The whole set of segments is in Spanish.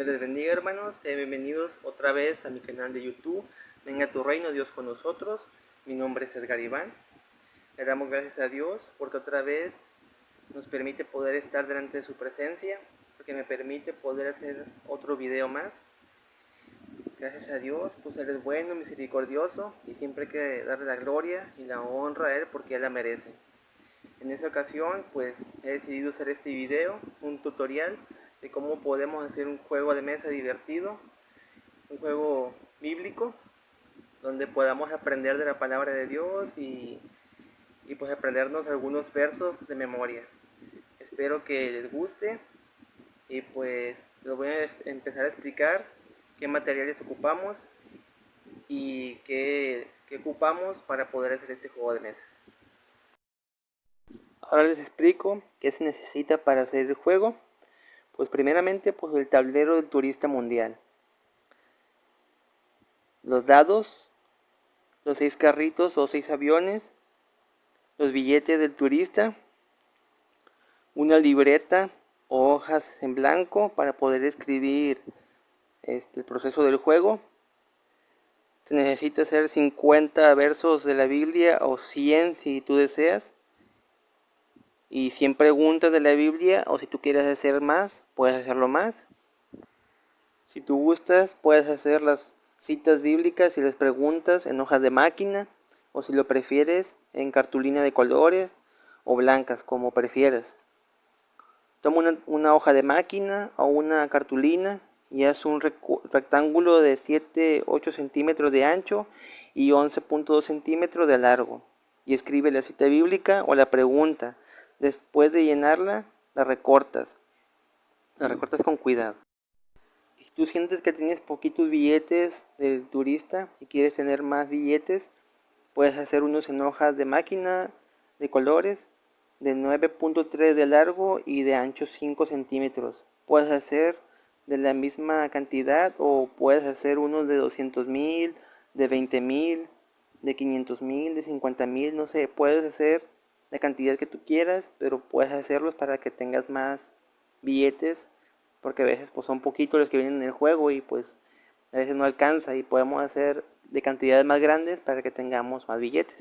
les bendiga, hermanos. Sean bienvenidos otra vez a mi canal de YouTube. Venga a tu reino, Dios con nosotros. Mi nombre es Edgar Iván. Le damos gracias a Dios porque otra vez nos permite poder estar delante de su presencia, porque me permite poder hacer otro video más. Gracias a Dios, pues Él es bueno, misericordioso, y siempre hay que darle la gloria y la honra a Él porque Él la merece. En esta ocasión, pues he decidido hacer este video, un tutorial de cómo podemos hacer un juego de mesa divertido, un juego bíblico, donde podamos aprender de la palabra de Dios y pues aprendernos algunos versos de memoria. Espero que les guste y pues les voy a empezar a explicar qué materiales ocupamos y qué ocupamos para poder hacer este juego de mesa. Ahora les explico qué se necesita para hacer el juego. Pues primeramente, pues el tablero del turista mundial, los dados, los 6 carritos o 6 aviones, los billetes del turista, una libreta o hojas en blanco para poder escribir el proceso del juego. Se necesita hacer 50 versos de la Biblia o 100 si tú deseas, y 100 preguntas de la Biblia, o si tú quieres hacer más, puedes hacerlo más. Si tú gustas, puedes hacer las citas bíblicas y las preguntas en hojas de máquina, o si lo prefieres, en cartulina de colores o blancas, como prefieras. Toma una hoja de máquina o una cartulina y haz un rectángulo de 7-8 centímetros de ancho y 11.2 centímetros de largo, y escribe la cita bíblica o la pregunta. Después de llenarla, la recortas con cuidado. Si tú sientes que tienes poquitos billetes del turista y quieres tener más billetes, puedes hacer unos en hojas de máquina de colores de 9.3 de largo y de ancho 5 centímetros. Puedes hacer de la misma cantidad o puedes hacer unos de 200,000, de 20,000, de 500,000, de 50,000, no sé, puedes hacer la cantidad que tú quieras, pero puedes hacerlos para que tengas más billetes, porque a veces pues son poquitos los que vienen en el juego y pues a veces no alcanza, y podemos hacer de cantidades más grandes para que tengamos más billetes.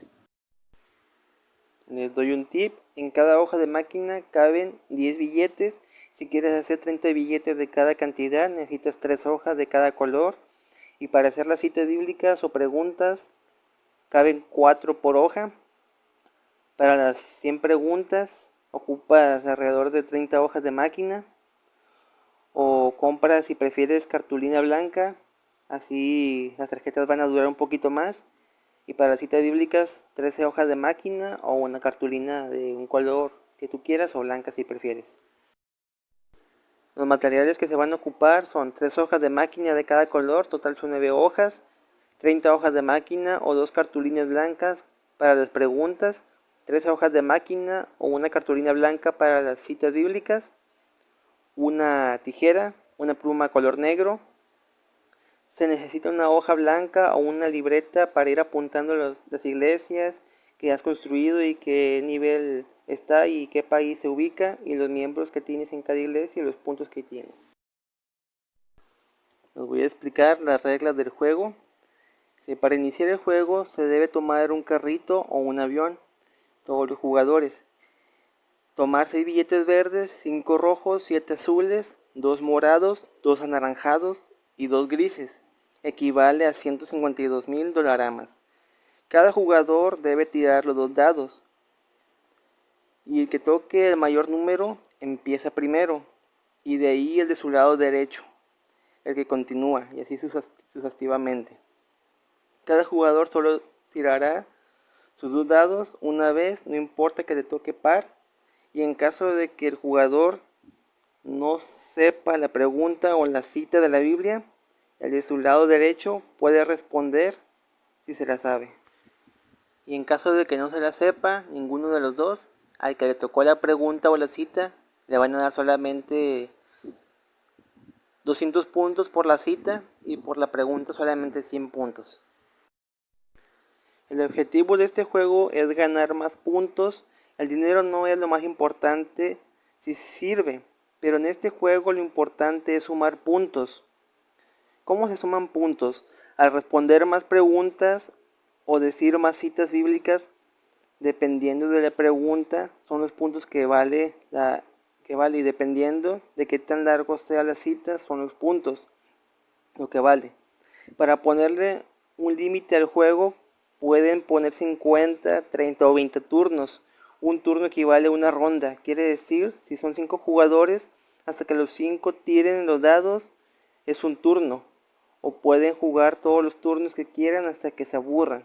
Les doy un tip: en cada hoja de máquina caben 10 billetes. Si quieres hacer 30 billetes de cada cantidad, necesitas 3 hojas de cada color, y para hacer las citas bíblicas o preguntas caben 4 por hoja. Para las 100 preguntas ocupas alrededor de 30 hojas de máquina, o compras, si prefieres, cartulina blanca, así las tarjetas van a durar un poquito más. Y para las citas bíblicas, 13 hojas de máquina o una cartulina de un color que tú quieras, o blanca si prefieres. Los materiales que se van a ocupar son 3 hojas de máquina de cada color, total son 9 hojas, 30 hojas de máquina o 2 cartulinas blancas para las preguntas, 13 hojas de máquina o una cartulina blanca para las citas bíblicas, una tijera, una pluma color negro. Se necesita una hoja blanca o una libreta para ir apuntando las iglesias que has construido y qué nivel está y qué país se ubica, y los miembros que tienes en cada iglesia y los puntos que tienes. Les voy a explicar las reglas del juego. Para iniciar el juego se debe tomar un carrito o un avión, todos los jugadores. Tomar 6 billetes verdes, 5 rojos, 7 azules, 2 morados, 2 anaranjados y 2 grises. Equivale a 152,000 dolaramas. Cada jugador debe tirar los 2 dados, y el que toque el mayor número empieza primero, y de ahí el de su lado derecho, el que continúa, y así sucesivamente. Cada jugador solo tirará sus 2 dados una vez, no importa que le toque par, y en caso de que el jugador no sepa la pregunta o la cita de la Biblia, el de su lado derecho puede responder si se la sabe. Y en caso de que no se la sepa ninguno de los dos, al que le tocó la pregunta o la cita, le van a dar solamente 200 puntos por la cita, y por la pregunta solamente 100 puntos. El objetivo de este juego es ganar más puntos. El dinero no es lo más importante, si sirve, Pero en este juego lo importante es sumar puntos. ¿Cómo se suman puntos? Al responder más preguntas o decir más citas bíblicas, dependiendo de la pregunta, son los puntos que vale y dependiendo de qué tan largo sea la cita, son los puntos lo que vale. Para ponerle un límite al juego, pueden poner 50, 30 o 20 turnos. Un turno equivale a una ronda, quiere decir, si son 5 jugadores, hasta que los 5 tiren los dados, es un turno. O pueden jugar todos los turnos que quieran hasta que se aburran.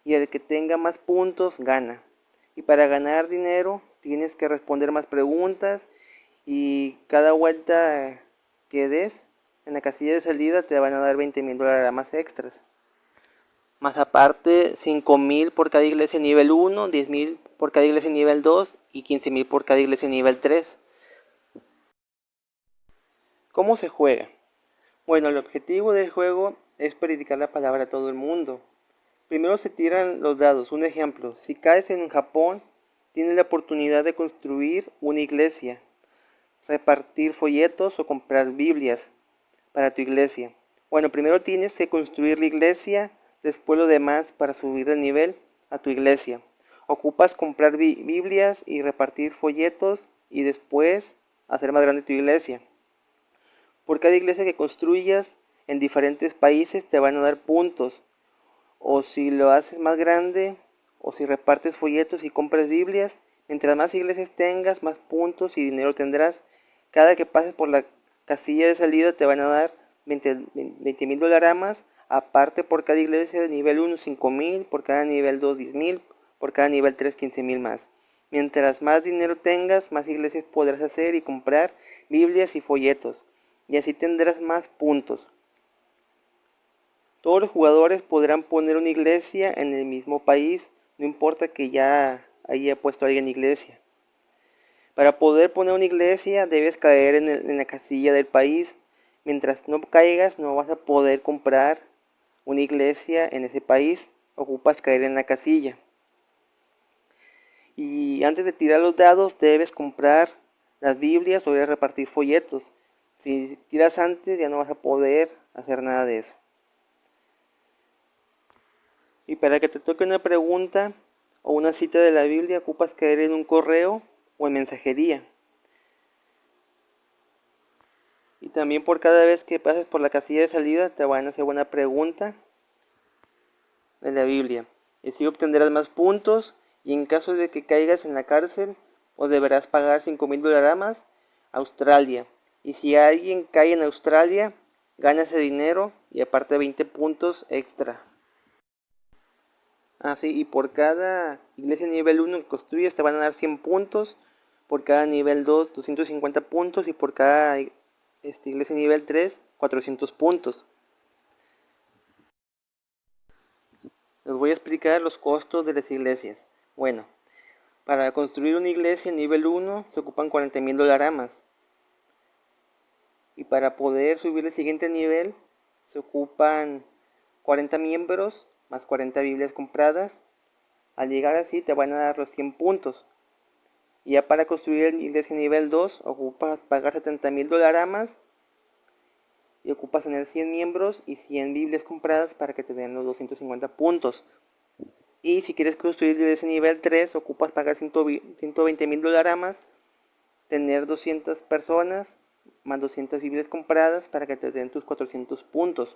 Y el que tenga más puntos gana. Y para ganar dinero tienes que responder más preguntas y cada vuelta que des en la casilla de salida te van a dar $20,000 más extras. Más aparte, 5,000 por cada iglesia nivel 1, 10,000 por cada iglesia nivel 2 y 15,000 por cada iglesia nivel 3. ¿Cómo se juega? Bueno, el objetivo del juego es predicar la palabra a todo el mundo. Primero se tiran los dados. Un ejemplo, si caes en Japón, tienes la oportunidad de construir una iglesia, repartir folletos o comprar Biblias para tu iglesia. Bueno, primero tienes que construir la iglesia, después lo demás para subir de nivel a tu iglesia. Ocupas comprar Biblias y repartir folletos y después hacer más grande tu iglesia. Por cada iglesia que construyas en diferentes países te van a dar puntos. O si lo haces más grande, o si repartes folletos y compras Biblias, mientras más iglesias tengas, más puntos y dinero tendrás. Cada que pases por la casilla de salida te van a dar $20,000, aparte por cada iglesia de nivel 1 5,000, por cada nivel 2 10,000, por cada nivel 3 15,000 más. Mientras más dinero tengas, más iglesias podrás hacer y comprar Biblias y folletos, y así tendrás más puntos. Todos los jugadores podrán poner una iglesia en el mismo país, no importa que ya haya puesto alguien iglesia. Para poder poner una iglesia debes caer en la casilla del país. Mientras no caigas no vas a poder comprar una iglesia en ese país, ocupas caer en la casilla. Y antes de tirar los dados debes comprar las Biblias o debes repartir folletos. Si tiras antes ya no vas a poder hacer nada de eso. Y para que te toque una pregunta o una cita de la Biblia, ocupas caer en un correo o en mensajería. Y también por cada vez que pases por la casilla de salida te van a hacer una pregunta de la Biblia. Y así obtendrás más puntos y en caso de que caigas en la cárcel, o deberás pagar $5,000 más a Australia. Y si alguien cae en Australia, gana ese dinero y aparte 20 puntos extra. Sí, y por cada iglesia nivel 1 que construyes te van a dar 100 puntos, por cada nivel 2 250 puntos y por cada iglesia nivel 3 400 puntos. Les voy a explicar los costos de las iglesias. Bueno, para construir una iglesia nivel 1 se ocupan $40,000 más. Y para poder subir al siguiente nivel se ocupan 40 miembros más 40 Biblias compradas. Al llegar así te van a dar los 100 puntos. Y ya para construir la iglesia nivel 2 ocupas pagar $70,000 más. Y ocupas tener 100 miembros y 100 Biblias compradas para que te den los 250 puntos. Y si quieres construir la iglesia nivel 3 ocupas pagar $120,000 más. Tener 200 personas más 200 Biblias compradas para que te den tus 400 puntos.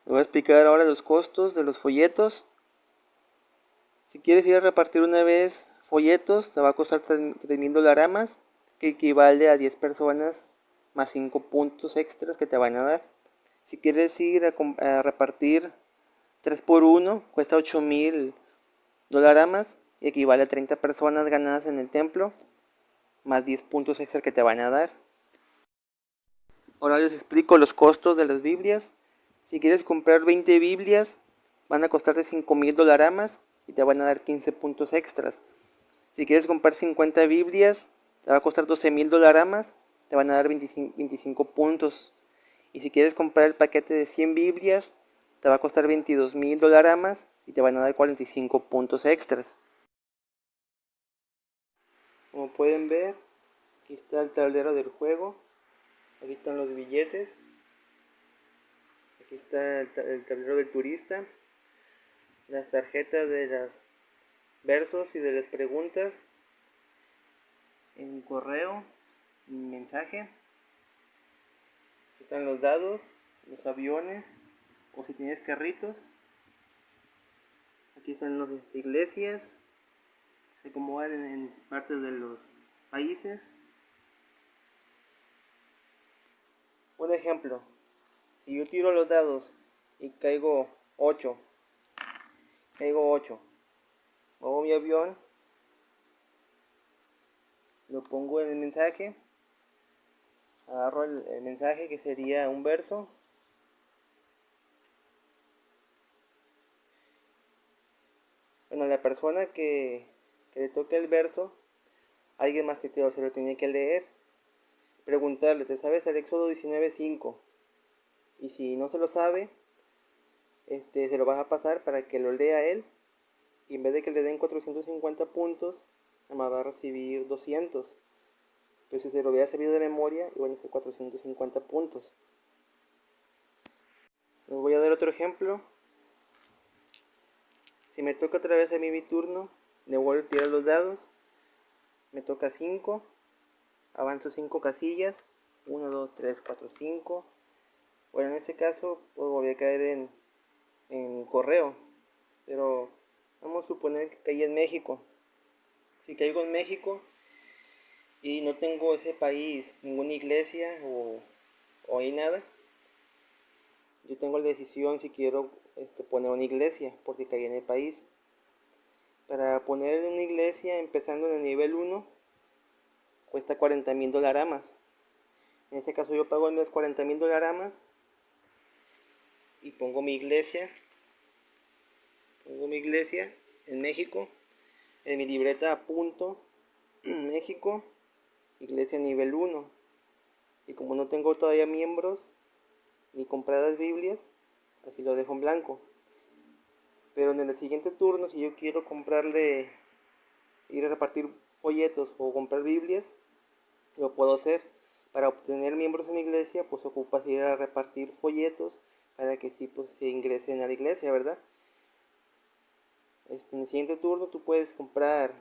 Les voy a explicar ahora los costos de los folletos. Si quieres ir a repartir una vez folletos, te va a costar $3,000 más, que equivale a 10 personas más 5 puntos extras que te van a dar. Si quieres ir a repartir 3x1, cuesta $8,000 más, y equivale a 30 personas ganadas en el templo, más 10 puntos extra que te van a dar. Ahora les explico los costos de las Biblias. Si quieres comprar 20 Biblias, van a costarte $5,000 más y te van a dar 15 puntos extras. Si quieres comprar 50 Biblias, te va a costar $12,000 más, te van a dar 25 puntos. Y si quieres comprar el paquete de 100 Biblias, te va a costar $22,000 más y te van a dar 45 puntos extras. Como pueden ver, aquí está el tablero del juego, aquí están los billetes, aquí está el tablero del turista, las tarjetas de los versos y de las preguntas, en correo, en mensaje, aquí están los dados, los aviones, o si tienes carritos, aquí están las iglesias, se acomodan en partes de los países. Un ejemplo, si yo tiro los dados y caigo 8, muevo mi avión, lo pongo en el mensaje, agarro el mensaje que sería un verso, bueno, la persona que le toque el verso, alguien más que se lo tiene que leer, preguntarle, ¿te sabes el Éxodo 19:5? Y si no se lo sabe, se lo vas a pasar para que lo lea él, y en vez de que le den 450 puntos, nada más va a recibir 200. Pero si se lo hubiera sabido de memoria, iban a ser 450 puntos. Les voy a dar otro ejemplo. Si me toca otra vez a mí mi turno, le vuelvo a tirar los dados. Me toca 5. Avanzo 5 casillas. 1, 2, 3, 4, 5. Bueno, en este caso, pues volví a caer en correo. Pero vamos a suponer que caí en México. Si caigo en México y no tengo ese país ninguna iglesia o hay nada, yo tengo la decisión si quiero poner una iglesia porque caí en el país. Para poner una iglesia empezando en el nivel 1 cuesta $40,000. En este caso yo pago los $40,000 y pongo mi iglesia en México. En mi libreta apunto México, iglesia nivel 1. Y como no tengo todavía miembros ni compradas Biblias, así lo dejo en blanco. Pero en el siguiente turno, si yo quiero ir a repartir folletos o comprar Biblias, lo puedo hacer. Para obtener miembros en la iglesia, pues ocupas ir a repartir folletos para que sí pues se ingresen a la iglesia, ¿verdad? En el siguiente turno tú puedes comprar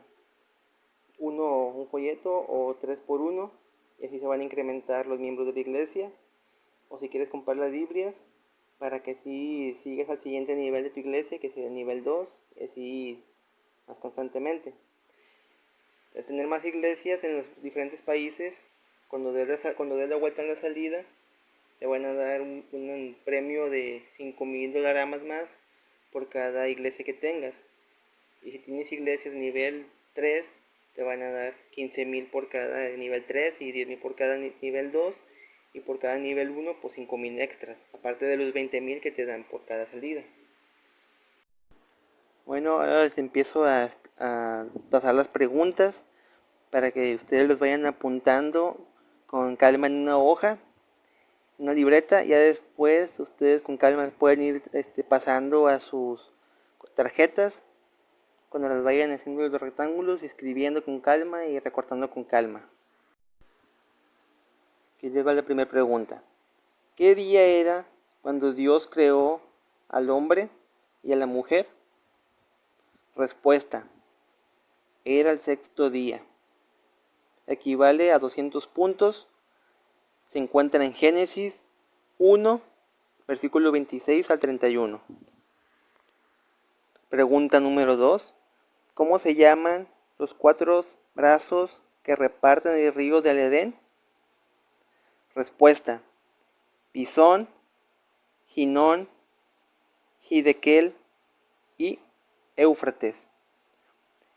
un folleto o 3 por 1 y así se van a incrementar los miembros de la iglesia. O si quieres comprar las Biblias para que así sigas al siguiente nivel de tu iglesia, que sea el nivel 2, y así más constantemente. Al tener más iglesias en los diferentes países, cuando des la vuelta en la salida, te van a dar un premio de $5,000 más por cada iglesia que tengas. Y si tienes iglesias nivel 3, te van a dar 15,000 por cada nivel 3 y 10,000 por cada nivel 2. Y por cada nivel 1, pues 5,000 extras, aparte de los 20,000 que te dan por cada salida. Bueno, ahora les empiezo a pasar las preguntas para que ustedes los vayan apuntando con calma en una hoja, una libreta. Ya después ustedes con calma pueden ir pasando a sus tarjetas cuando las vayan haciendo los rectángulos, escribiendo con calma y recortando con calma. Aquí llega la primera pregunta. ¿Qué día era cuando Dios creó al hombre y a la mujer? Respuesta. Era el sexto día. Equivale a 200 puntos. Se encuentra en Génesis 1, versículo 26 al 31. Pregunta número 2. ¿Cómo se llaman los 4 brazos que reparten el río del Edén? Respuesta. Pisón, Ginón, Hidekel y Éufrates.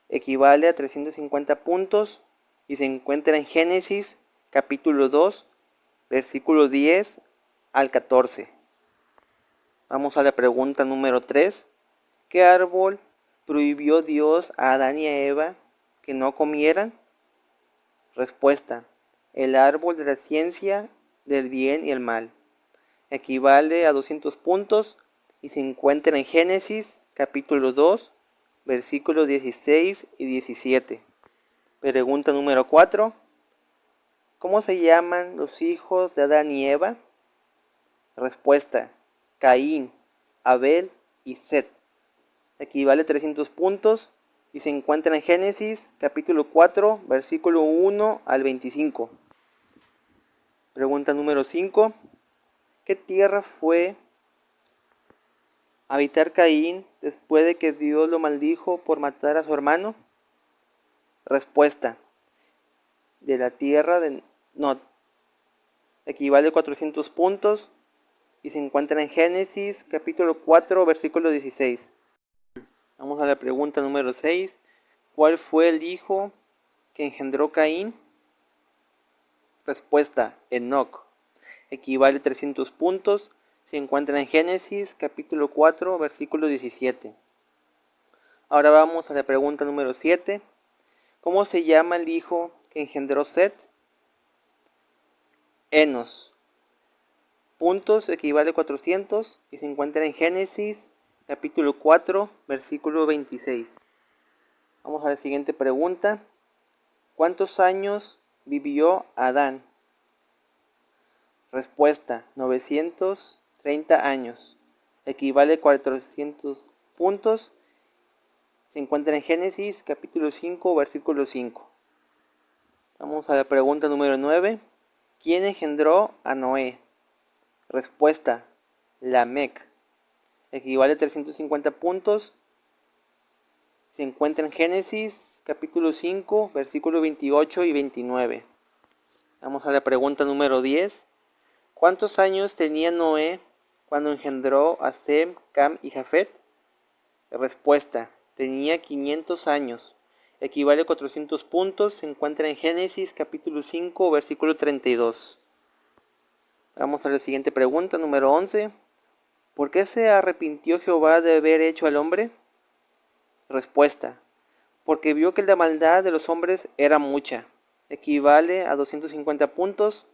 Equivale a 350 puntos y se encuentra en Génesis capítulo 2, versículo 10 al 14. Vamos a la pregunta número 3. ¿Qué árbol prohibió Dios a Adán y a Eva que no comieran? Respuesta. El árbol de la ciencia del bien y el mal. Equivale a 200 puntos y se encuentra en Génesis capítulo 2, versículos 16 y 17. Pregunta número 4. ¿Cómo se llaman los hijos de Adán y Eva? Respuesta: Caín, Abel y Set. Equivale a 300 puntos y se encuentra en Génesis capítulo 4, versículo 1 al 25. Pregunta número 5. ¿Qué tierra fue a habitar Caín después de que Dios lo maldijo por matar a su hermano? Respuesta: de la tierra de Nod. Equivale a 400 puntos y se encuentra en Génesis capítulo 4, versículo 16. Vamos a la pregunta número 6. ¿Cuál fue el hijo que engendró Caín? Respuesta: Enoc. Equivale a 300 puntos. Se encuentra en Génesis capítulo 4, versículo 17. Ahora vamos a la pregunta número 7. ¿Cómo se llama el hijo que engendró Set? Enos. Puntos, equivale a 400 y se encuentra en Génesis capítulo 4, versículo 26. Vamos a la siguiente pregunta. ¿Cuántos años vivió Adán? Respuesta: 930 años. Equivale a 400 puntos. Se encuentra en Génesis capítulo 5, versículo 5. Vamos a la pregunta número 9. ¿Quién engendró a Noé? Respuesta: Lamec. Equivale a 350 puntos. Se encuentra en Génesis capítulo 5, versículos 28 y 29. Vamos a la pregunta número 10. ¿Cuántos años tenía Noé cuando engendró a Sem, Cam y Jafet? Respuesta: tenía 500 años. Equivale a 400 puntos. Se encuentra en Génesis capítulo 5, versículo 32. Vamos a la siguiente pregunta, número 11. ¿Por qué se arrepintió Jehová de haber hecho al hombre? Respuesta: porque vio que la maldad de los hombres era mucha. Equivale a 250 puntos.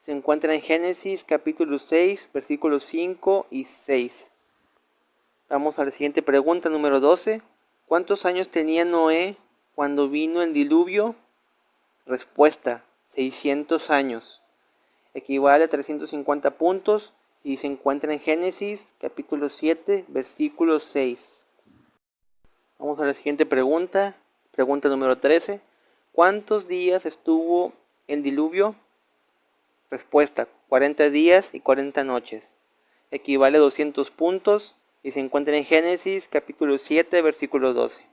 Se encuentra en Génesis capítulo 6, versículos 5 y 6. Vamos a la siguiente pregunta, número 12. ¿Cuántos años tenía Noé cuando vino el diluvio? Respuesta: 600 años. Equivale a 350 puntos y se encuentra en Génesis capítulo 7, versículo 6. Vamos a la siguiente pregunta, pregunta número 13. ¿Cuántos días estuvo el diluvio? Respuesta: 40 días y 40 noches. Equivale a 200 puntos y se encuentra en Génesis capítulo 7, versículo 12.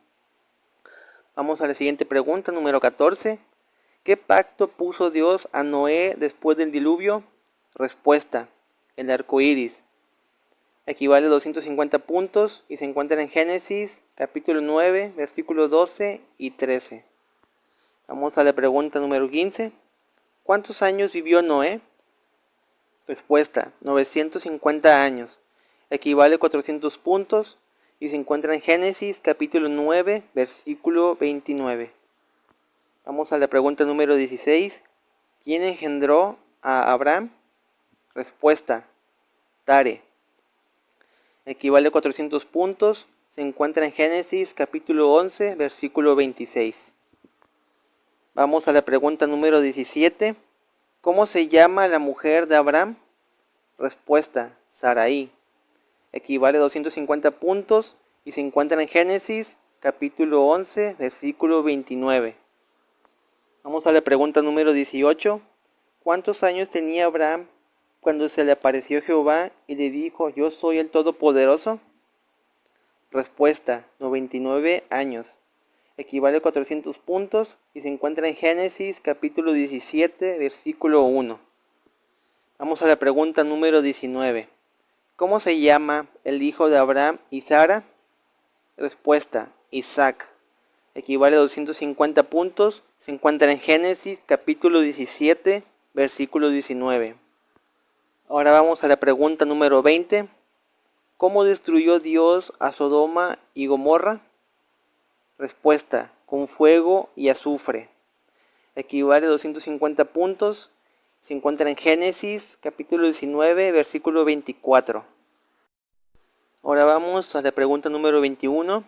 Vamos a la siguiente pregunta, número 14. ¿Qué pacto puso Dios a Noé después del diluvio? Respuesta: el arco iris. Equivale a 250 puntos y se encuentra en Génesis capítulo 9, versículos 12 y 13. Vamos a la pregunta número 15. ¿Cuántos años vivió Noé? Respuesta: 950 años. Equivale a 400 puntos y se encuentra en Génesis capítulo 9, versículo 29. Vamos a la pregunta número 16. ¿Quién engendró a Abraham? Respuesta: Tare. Equivale a 400 puntos. Se encuentra en Génesis capítulo 11, versículo 26. Vamos a la pregunta número 17. ¿Cómo se llama la mujer de Abraham? Respuesta: Sarai. Equivale a 250 puntos y se encuentra en Génesis capítulo 11, versículo 29. Vamos a la pregunta número 18. ¿Cuántos años tenía Abraham cuando se le apareció Jehová y le dijo: yo soy el Todopoderoso? Respuesta: 99 años. Equivale a 400 puntos y se encuentra en Génesis capítulo 17, versículo 1. Vamos a la pregunta número 19. ¿Cómo se llama el hijo de Abraham y Sara? Respuesta: Isaac. Equivale a 250 puntos. Se encuentra en Génesis capítulo 17, versículo 19. Ahora vamos a la pregunta número 20. ¿Cómo destruyó Dios a Sodoma y Gomorra? Respuesta: con fuego y azufre. Equivale a 250 puntos. Se encuentra en Génesis capítulo 19, versículo 24. Ahora vamos a la pregunta número 21.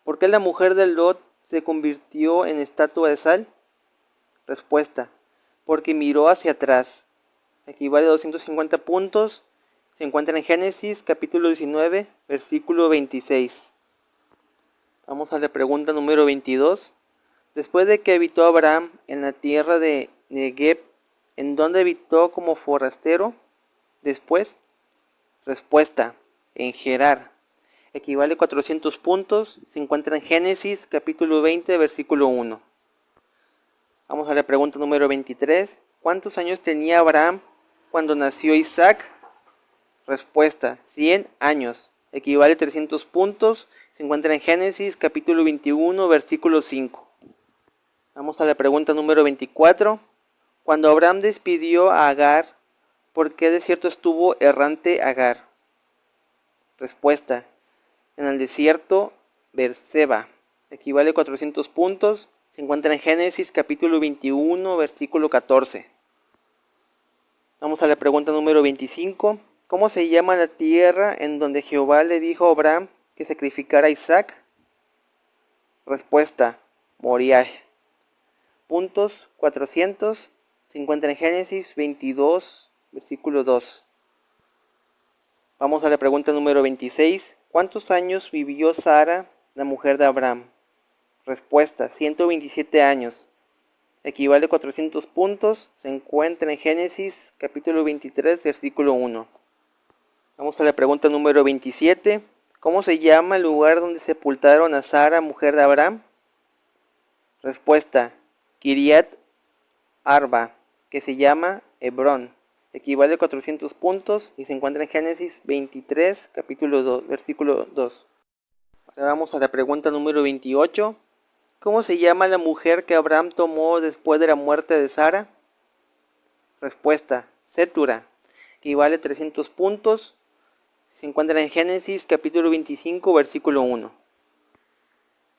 ¿Por qué la mujer de Lot se convirtió en estatua de sal? Respuesta: porque miró hacia atrás. Equivale a 250 puntos. Se encuentra en Génesis capítulo 19, versículo 26. Vamos a la pregunta número 22. Después de que habitó Abraham en la tierra de Negev, ¿en dónde habitó como forastero? Después. Respuesta: en Gerar. Equivale a 400 puntos. Se encuentra en Génesis capítulo 20, versículo 1. Vamos a la pregunta número 23. ¿Cuántos años tenía Abraham cuando nació Isaac? Respuesta: 100 años. Equivale a 300 puntos. Se encuentra en Génesis capítulo 21, versículo 5. Vamos a la pregunta número 24. Cuando Abraham despidió a Agar, ¿por qué desierto estuvo errante Agar? Respuesta: en el desierto Berseba. Equivale a 400 puntos. Se encuentra en Génesis capítulo 21, versículo 14. Vamos a la pregunta número 25. ¿Cómo se llama la tierra en donde Jehová le dijo a Abraham que sacrificara a Isaac? Respuesta: Moriah. Puntos 400. Se encuentra en Génesis 22, versículo 2. Vamos a la pregunta número 26. ¿Cuántos años vivió Sara, la mujer de Abraham? Respuesta: 127 años. Equivale a 400 puntos. Se encuentra en Génesis capítulo 23, versículo 1. Vamos a la pregunta número 27. ¿Cómo se llama el lugar donde sepultaron a Sara, mujer de Abraham? Respuesta: Kiriat Arba, que se llama Hebrón. Equivale a 400 puntos y se encuentra en Génesis 23, capítulo 2, versículo 2. Ahora vamos a la pregunta número 28. ¿Cómo se llama la mujer que Abraham tomó después de la muerte de Sara? Respuesta: Cetura. Equivale a 300 puntos. Se encuentra en Génesis capítulo 25, versículo 1.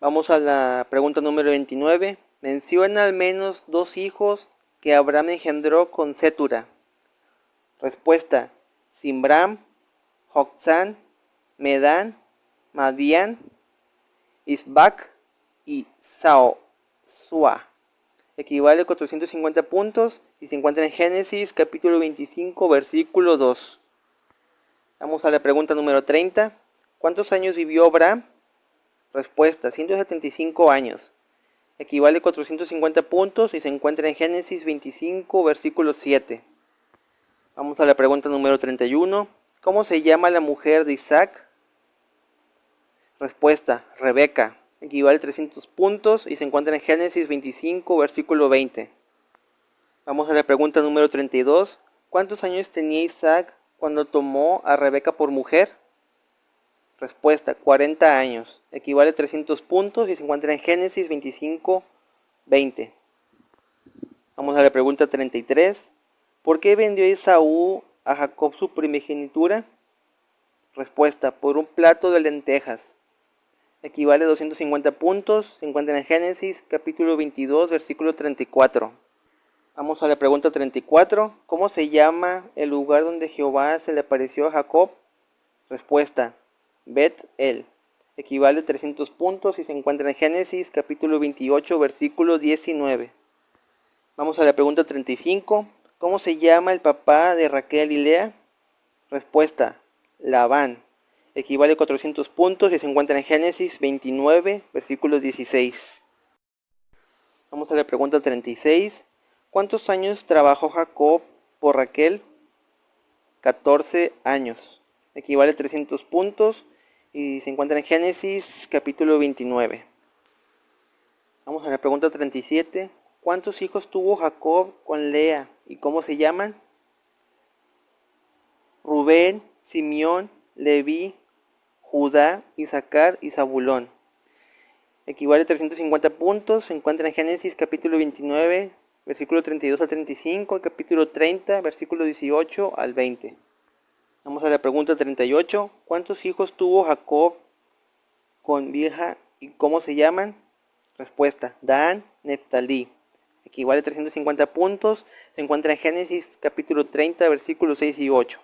Vamos a la pregunta número 29. Menciona al menos 2 hijos que Abraham engendró con Cetura. Respuesta: Simbram, Joksán, Medán, Madián, Isbac y Sua. Equivale a 450 puntos y se encuentra en Génesis capítulo 25, versículo 2. Vamos a la pregunta número 30. ¿Cuántos años vivió Abraham? Respuesta: 175 años. Equivale a 450 puntos y se encuentra en Génesis 25, versículo 7. Vamos a la pregunta número 31. ¿Cómo se llama la mujer de Isaac? Respuesta: Rebeca. Equivale a 300 puntos y se encuentra en Génesis 25, versículo 20. Vamos a la pregunta número 32. ¿Cuántos años tenía Isaac cuando tomó a Rebeca por mujer? Respuesta: 40 años. Equivale a 300 puntos y se encuentra en Génesis 25, 20. Vamos a la pregunta 33. ¿Por qué vendió Esaú a Jacob su primogenitura? Respuesta: por un plato de lentejas. Equivale a 250 puntos. Se encuentra en Génesis capítulo 22, versículo 34. Vamos a la pregunta 34. ¿Cómo se llama el lugar donde Jehová se le apareció a Jacob? Respuesta: Bet-El. Equivale a 300 puntos y se encuentra en Génesis capítulo 28, versículo 19. Vamos a la pregunta 35. ¿Cómo se llama el papá de Raquel y Lea? Respuesta: Labán. Equivale a 400 puntos y se encuentra en Génesis 29, versículo 16. Vamos a la pregunta 36. ¿Cuántos años trabajó Jacob por Raquel? 14 años. Equivale a 300 puntos y se encuentra en Génesis capítulo 29. Vamos a la pregunta 37. ¿Cuántos hijos tuvo Jacob con Lea y cómo se llaman? Rubén, Simeón, Leví, Judá, Isaacar y Zabulón. Equivale a 350 puntos. Se encuentra en Génesis capítulo 29, versículo 32 al 35, capítulo 30, versículo 18 al 20. Vamos a la pregunta 38. ¿Cuántos hijos tuvo Jacob con Bilha y cómo se llaman? Respuesta: Dan, Neftalí. Equivale a 350 puntos. Se encuentra en Génesis capítulo 30, versículos 6 y 8.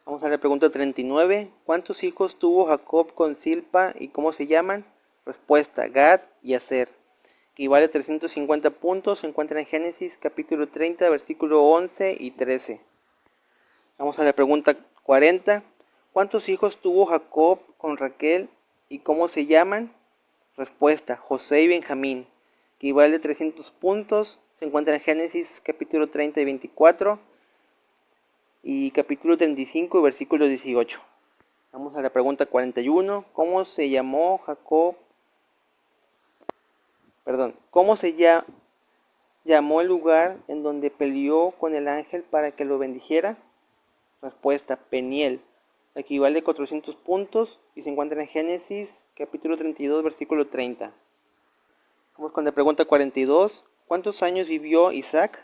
Vamos a la pregunta 39. ¿Cuántos hijos tuvo Jacob con Silpa y cómo se llaman? Respuesta, Gad y Aser. Equivale a 350 puntos. Se encuentra en Génesis capítulo 30, versículo 11 y 13. Vamos a la pregunta 40. ¿Cuántos hijos tuvo Jacob con Raquel y cómo se llaman? Respuesta, José y Benjamín. Equivale a 300 puntos. Se encuentra en Génesis capítulo 30 y 24 y capítulo 35 y versículo 18. Vamos a la pregunta 41. ¿Cómo se llamó llamó el lugar en donde peleó con el ángel para que lo bendijera? Respuesta, Peniel. Equivale a 400 puntos y se encuentra en Génesis capítulo 32 versículo 30. Vamos con la pregunta 42. ¿Cuántos años vivió Isaac?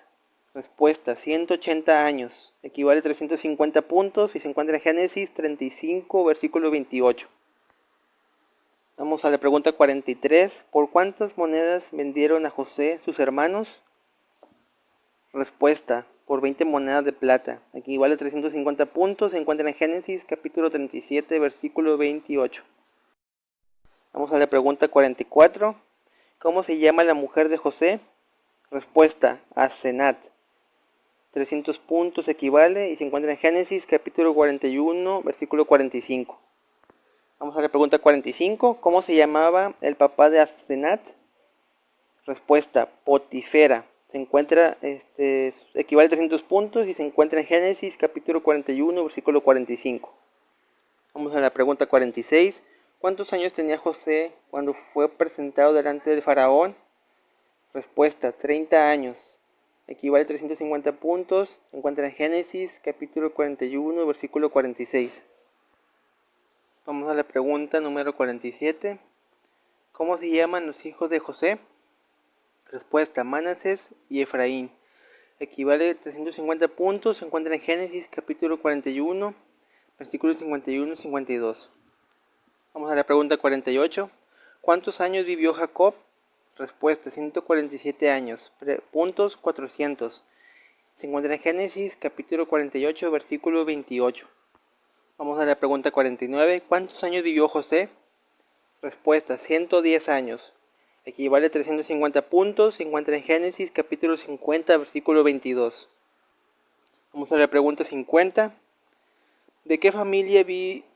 Respuesta, 180 años. Equivale a 350 puntos y se encuentra en Génesis 35 versículo 28. Vamos a la pregunta 43. ¿Por cuántas monedas vendieron a José sus hermanos? Respuesta, por 20 monedas de plata. Equivale a 350 puntos. Se encuentra en Génesis capítulo 37 versículo 28. Vamos a la pregunta 44. ¿Cómo se llama la mujer de José? Respuesta, Asenat. 300 puntos equivale y se encuentra en Génesis capítulo 41 versículo 45. Vamos a la pregunta 45. ¿Cómo se llamaba el papá de Asenat? Respuesta, Potifera. Se encuentra, equivale a 300 puntos y se encuentra en Génesis capítulo 41 versículo 45. Vamos a la pregunta 46. ¿Cuántos años tenía José cuando fue presentado delante del faraón? Respuesta, 30 años. Equivale a 350 puntos. Se encuentra en Génesis capítulo 41 versículo 46. Vamos a la pregunta número 47. ¿Cómo se llaman los hijos de José? Respuesta, Manasés y Efraín. Equivale a 350 puntos. Se encuentra en Génesis capítulo 41 versículos 51 y 52. Vamos a la pregunta 48. ¿Cuántos años vivió Jacob? Respuesta, 147 años. Puntos, 400. Se encuentra en Génesis capítulo 48 versículo 28. Vamos a la pregunta 49. ¿Cuántos años vivió José? Respuesta, 110 años. Equivale a 350 puntos. Se encuentra en Génesis capítulo 50 versículo 22. Vamos a la pregunta 50. ¿De qué familia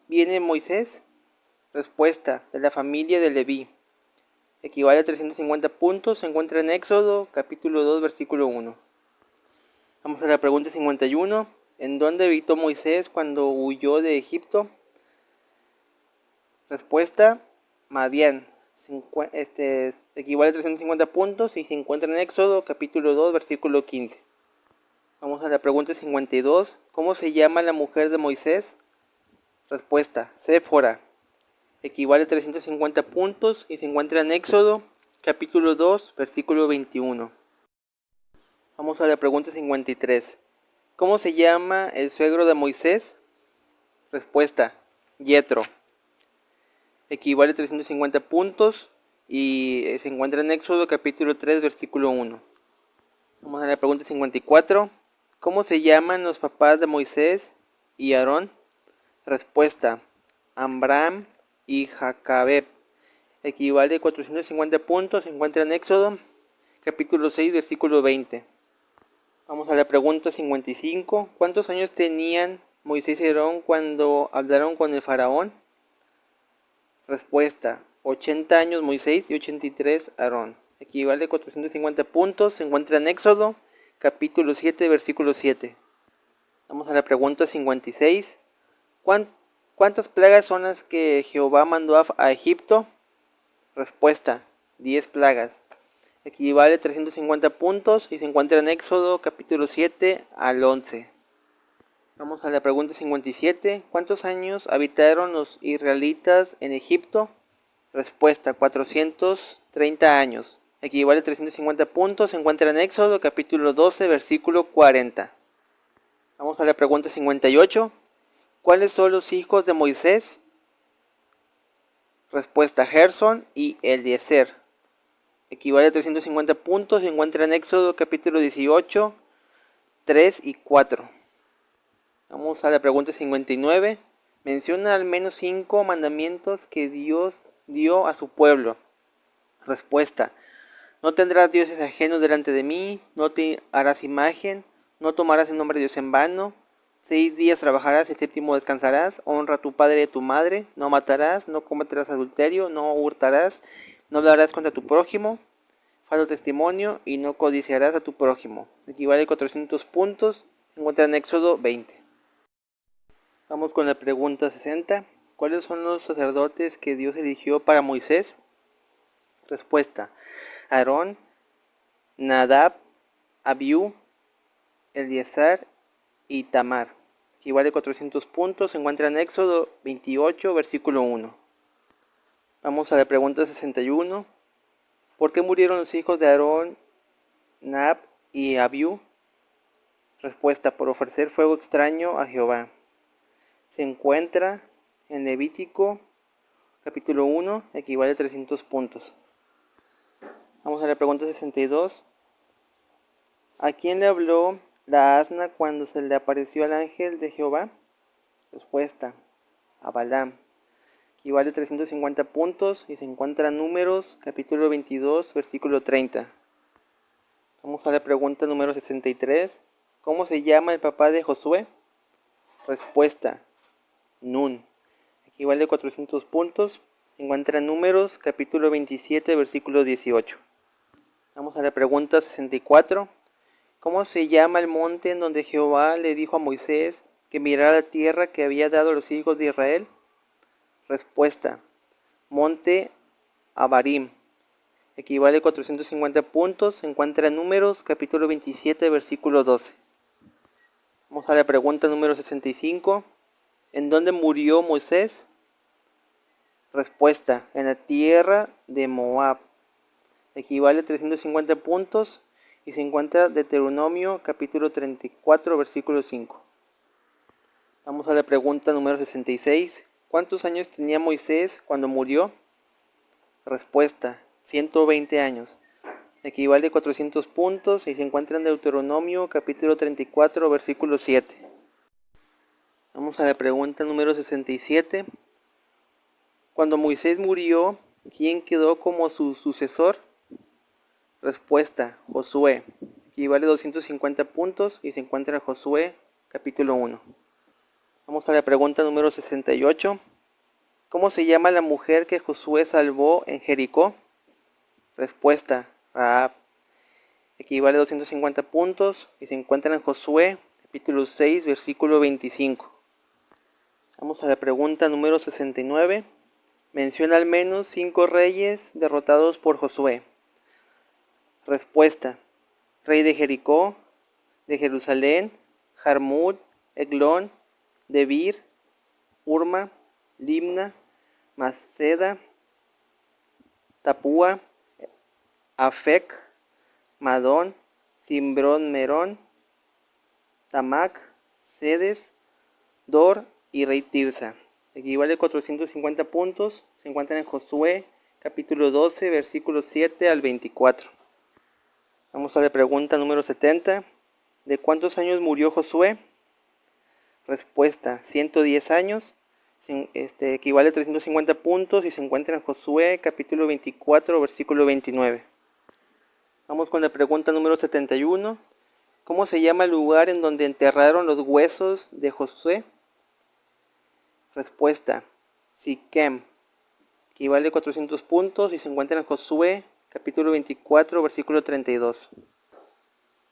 viene Moisés? Respuesta, de la familia de Leví. Equivale a 350 puntos. Se encuentra en Éxodo capítulo 2 versículo 1. Vamos a la pregunta 51. ¿En dónde habitó Moisés cuando huyó de Egipto? Respuesta, Madián. Equivale a 350 puntos y se encuentra en Éxodo capítulo 2 versículo 15. Vamos a la pregunta 52. ¿Cómo se llama la mujer de Moisés? Respuesta, Séfora. Equivale a 350 puntos y se encuentra en Éxodo capítulo 2 versículo 21. Vamos a la pregunta 53. ¿Cómo se llama el suegro de Moisés? Respuesta, Yetro. Equivale a 350 puntos y se encuentra en Éxodo capítulo 3 versículo 1. Vamos a la pregunta 54. ¿Cómo se llaman los papás de Moisés y Aarón? Respuesta, Amram y Jacabeb. Equivale a 450 puntos. Se encuentra en Éxodo capítulo 6 versículo 20. Vamos a la pregunta 55. ¿Cuántos años tenían Moisés y Aarón cuando hablaron con el faraón? Respuesta, 80 años Moisés y 83 Aarón. Equivale a 450 puntos. Se encuentra en Éxodo capítulo 7 versículo 7. Vamos a la pregunta 56. ¿Cuántas plagas son las que Jehová mandó a Egipto? Respuesta, 10 plagas. Equivale a 350 puntos y se encuentra en Éxodo capítulo 7 al 11. Vamos a la pregunta 57. ¿Cuántos años habitaron los israelitas en Egipto? Respuesta, 430 años. Equivale a 350 puntos. Se encuentra en Éxodo capítulo 12 versículo 40. Vamos a la pregunta 58. ¿Cuáles son los hijos de Moisés? Respuesta, Gersón y Eliezer. Equivale a 350 puntos. Se encuentra en Éxodo capítulo 18, 3 y 4. Vamos a la pregunta 59. Menciona al menos 5 mandamientos que Dios dio a su pueblo? Respuesta: no tendrás dioses ajenos delante de mí, no te harás imagen, no tomarás el nombre de Dios en vano. 6 días trabajarás, el séptimo descansarás. Honra a tu padre y a tu madre. No matarás, no cometerás adulterio, no hurtarás, no hablarás contra tu prójimo, falso testimonio, y no codiciarás a tu prójimo. Equivale a 400 puntos. Se encuentra en Éxodo 20. Vamos con la pregunta 60. ¿Cuáles son los sacerdotes que Dios eligió para Moisés? Respuesta: Aarón, Nadab, Abiú, Eliezer y Tamar. Equivale a 400 puntos. Se encuentra en Éxodo 28, versículo 1. Vamos a la pregunta 61. ¿Por qué murieron los hijos de Aarón, Nadab y Abiú? Respuesta: por ofrecer fuego extraño a Jehová. Se encuentra en Levítico capítulo 1, equivale a 300 puntos. Vamos a la pregunta 62. ¿A quién le habló la asna cuando se le apareció al ángel de Jehová? Respuesta: a Balaam. Equivale a 350 puntos y se encuentra en Números capítulo 22, versículo 30. Vamos a la pregunta número 63. ¿Cómo se llama el papá de Josué? Respuesta: Nun. Equivale a 400 puntos. Se encuentra en Números capítulo 27, versículo 18. Vamos a la pregunta 64. ¿Cómo se llama el monte en donde Jehová le dijo a Moisés que mirara la tierra que había dado a los hijos de Israel? Respuesta: Monte Abarim. Equivale a 450 puntos. Se encuentra en Números capítulo 27, versículo 12. Vamos a la pregunta número 65. ¿En dónde murió Moisés? Respuesta: en la tierra de Moab. Equivale a 350 puntos y se encuentra Deuteronomio capítulo 34, versículo 5. Vamos a la pregunta número 66. ¿Cuántos años tenía Moisés cuando murió? Respuesta: 120 años. Equivale a 400 puntos y se encuentra en Deuteronomio capítulo 34, versículo 7. Vamos a la pregunta número 67. Cuando Moisés murió, ¿quién quedó como su sucesor? Respuesta: Josué. Equivale a 250 puntos y se encuentra en Josué capítulo 1. Vamos a la pregunta número 68. ¿Cómo se llama la mujer que Josué salvó en Jericó? Respuesta: Rahab. Equivale a 250 puntos y se encuentra en Josué capítulo 6, versículo 25. Vamos a la pregunta número 69. Menciona al menos 5 reyes derrotados por Josué. Respuesta: rey de Jericó, de Jerusalén, Jarmut, Eglón, Debir, Urma, Limna, Maceda, Tapúa, Afec, Madón, Simbrón Merón, Tamac, Sedes, Dor y rey Tirsa. Equivale a 450 puntos. Se encuentran en Josué capítulo 12, versículos 7 al 24. Vamos a la pregunta número 70. ¿De cuántos años murió Josué? Respuesta: 110 años. Equivale a 350 puntos y se encuentra en Josué capítulo 24, versículo 29. Vamos con la pregunta número 71. ¿Cómo se llama el lugar en donde enterraron los huesos de Josué? Respuesta: Siquem. Equivale a 400 puntos y se encuentra en Josué capítulo 24, versículo 32.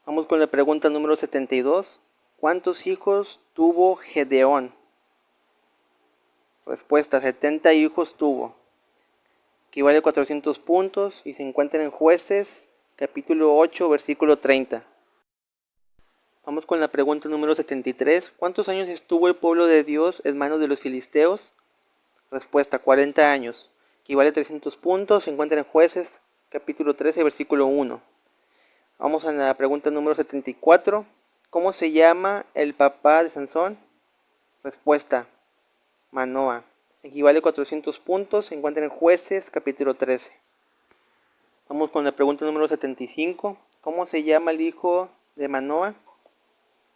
Vamos con la pregunta número 72. ¿Cuántos hijos tuvo Gedeón? Respuesta: 70 hijos tuvo. Equivale a 400 puntos y se encuentra en Jueces capítulo 8, versículo 30. Vamos con la pregunta número 73. ¿Cuántos años estuvo el pueblo de Dios en manos de los filisteos? Respuesta: 40 años. Equivale a 300 puntos. Se encuentra en Jueces capítulo 13, versículo 1. Vamos a la pregunta número 74. ¿Cómo se llama el papá de Sansón? Respuesta: Manoa. Equivale a 400 puntos. Se encuentra en Jueces capítulo 13. Vamos con la pregunta número 75. ¿Cómo se llama el hijo de Manoa?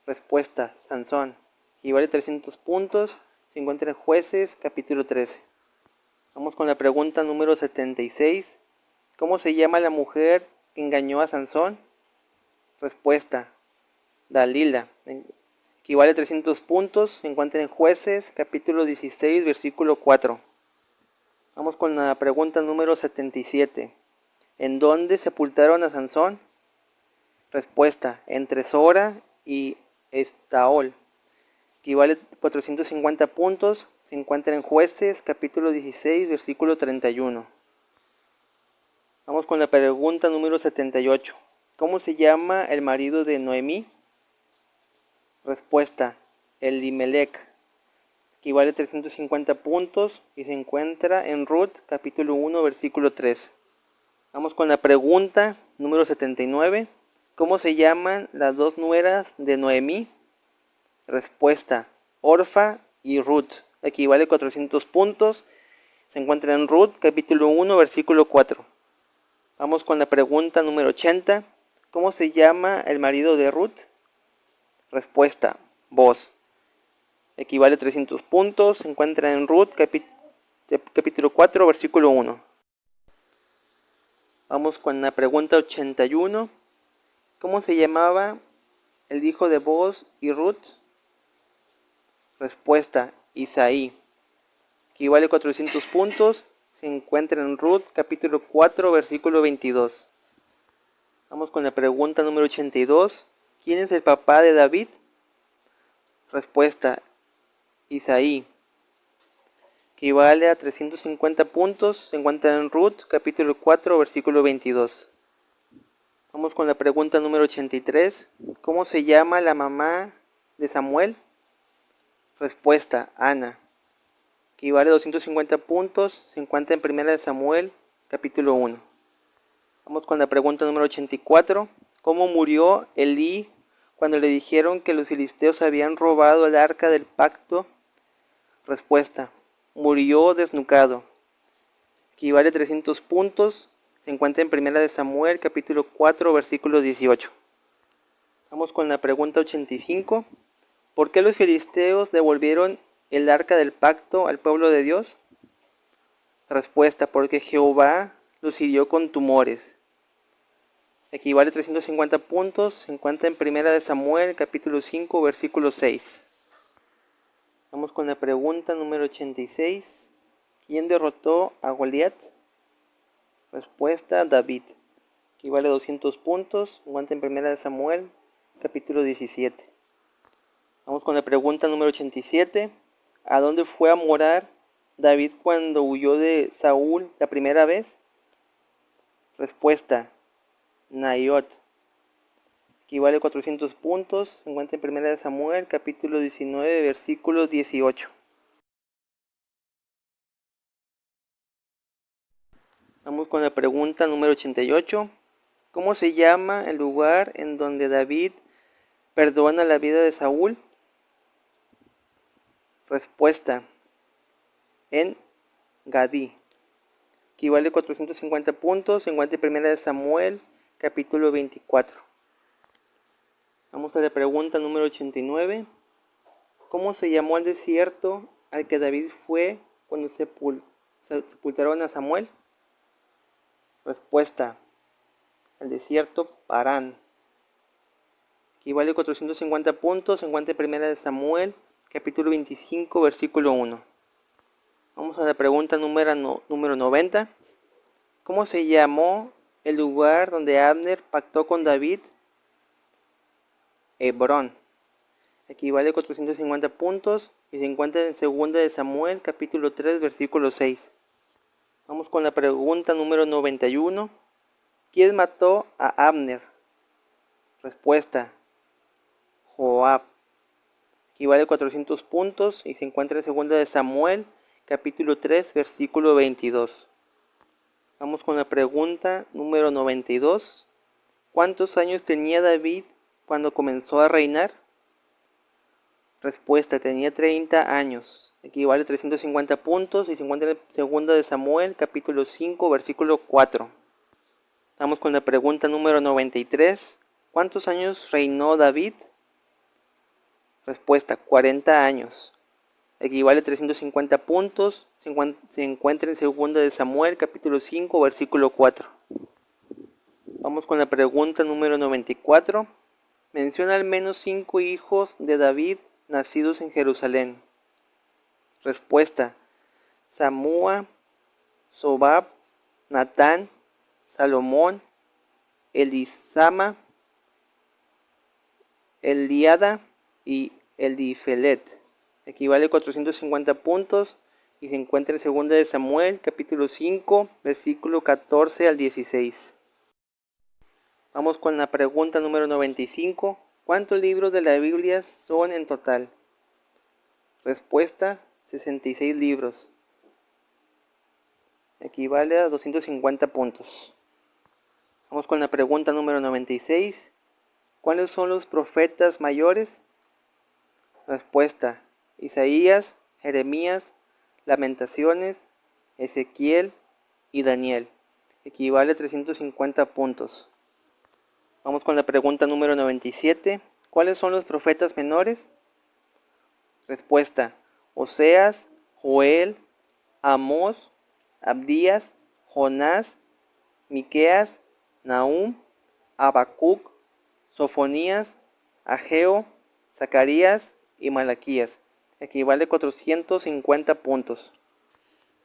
Respuesta: Sansón. Equivale a 300 puntos. Se encuentra en Jueces capítulo 13. Vamos con la pregunta número 76. ¿Cómo se llama la mujer que engañó a Sansón? Respuesta: Dalila. Equivale a 300 puntos. Se encuentra en Jueces, capítulo 16, versículo 4. Vamos con la pregunta número 77. ¿En dónde sepultaron a Sansón? Respuesta: entre Sora y Estaol. Equivale a 450 puntos. Se encuentra en Jueces, capítulo 16, versículo 31. Vamos con la pregunta número 78. ¿Cómo se llama el marido de Noemí? Respuesta: Elimelec. Equivale a 350 puntos y se encuentra en Ruth, capítulo 1, versículo 3. Vamos con la pregunta número 79. ¿Cómo se llaman las dos nueras de Noemí? Respuesta: Orfa y Ruth. Equivale a 400 puntos. Se encuentra en Ruth, capítulo 1, versículo 4. Vamos con la pregunta número 80. ¿Cómo se llama el marido de Ruth? Respuesta: Boz. Equivale a 300 puntos. Se encuentra en Ruth, capítulo 4, versículo 1. Vamos con la pregunta 81. ¿Cómo se llamaba el hijo de Boz y Ruth? Respuesta: Isaí. Equivale a 400 puntos. Se encuentra en Ruth, capítulo 4, versículo 22. Vamos con la pregunta número 82. ¿Quién es el papá de David? Respuesta: Isaí. Equivale a 350 puntos. Se encuentra en Ruth, capítulo 4, versículo 22. Vamos con la pregunta número 83. ¿Cómo se llama la mamá de Samuel? Respuesta: Ana. Equivale a 250 puntos. Se encuentra en 1 Samuel, capítulo 1. Vamos con la pregunta número 84. ¿Cómo murió Elí cuando le dijeron que los filisteos habían robado el arca del pacto? Respuesta: murió desnucado. Equivale a 300 puntos. Se encuentra en 1 Samuel, capítulo 4, versículo 18. Vamos con la pregunta 85. ¿Por qué los filisteos devolvieron el arca del pacto al pueblo de Dios? Respuesta: porque Jehová los hirió con tumores. Equivale a 350 puntos. Se encuentra en 1 Samuel, capítulo 5, versículo 6. Vamos con la pregunta número 86. ¿Quién derrotó a Goliat? Respuesta: David. Equivale a 200 puntos. Se encuentra en 1 Samuel, capítulo 17. Vamos con la pregunta número 87. ¿A dónde fue a morar David cuando huyó de Saúl la primera vez? Respuesta: Naiot. Equivale a 400 puntos. Se encuentra en 1 Samuel, capítulo 19, versículo 18. Vamos con la pregunta número 88. ¿Cómo se llama el lugar en donde David perdona la vida de Saúl? Respuesta: en Gadí. Equivale a 450 puntos. Se encuentra en 1 Samuel, capítulo 24. Vamos a la pregunta número 89. ¿Cómo se llamó el desierto al que David fue cuando sepultaron a Samuel? Respuesta: el desierto Parán. Equivale a 450 puntos. Se encuentra en 1 Samuel, capítulo 25, versículo 1. Vamos a la pregunta número 90. ¿Cómo se llamó el lugar donde Abner pactó con David? Hebrón. Equivale a 450 puntos y se encuentra en 2 Samuel, capítulo 3, versículo 6. Vamos con la pregunta número 91. ¿Quién mató a Abner? Respuesta: Joab. Equivale a 400 puntos y se encuentra en 2 Samuel, capítulo 3, versículo 22. Vamos con la pregunta número 92. ¿Cuántos años tenía David cuando comenzó a reinar? Respuesta: tenía 30 años. Equivale a 350 puntos y se encuentra en 2 Samuel, capítulo 5, versículo 4. Vamos con la pregunta número 93. ¿Cuántos años reinó David? Respuesta: 40 años. Equivale a 350 puntos se encuentra en 2 de Samuel, capítulo 5, versículo 4. Vamos con la pregunta número 94. Menciona al menos 5 hijos de David nacidos en Jerusalén. Respuesta: Samúa, Sobab, Natán, Salomón, Elisama, Eliada y Elifelet. Equivale a 450 puntos y se encuentra en 2 de Samuel, capítulo 5, versículo 14 al 16. Vamos con la pregunta número 95. ¿Cuántos libros de la Biblia son en total? Respuesta: 66 libros. Equivale a 250 puntos. Vamos con la pregunta número 96. ¿Cuáles son los profetas mayores? Respuesta: Isaías, Jeremías, Lamentaciones, Ezequiel y Daniel. Equivale a 350 puntos. Vamos con la pregunta número 97. ¿Cuáles son los profetas menores? Respuesta: Oseas, Joel, Amós, Abdías, Jonás, Miqueas, Nahum, Habacuc, Sofonías, Ageo, Zacarías y Malaquías. Equivale a 450 puntos.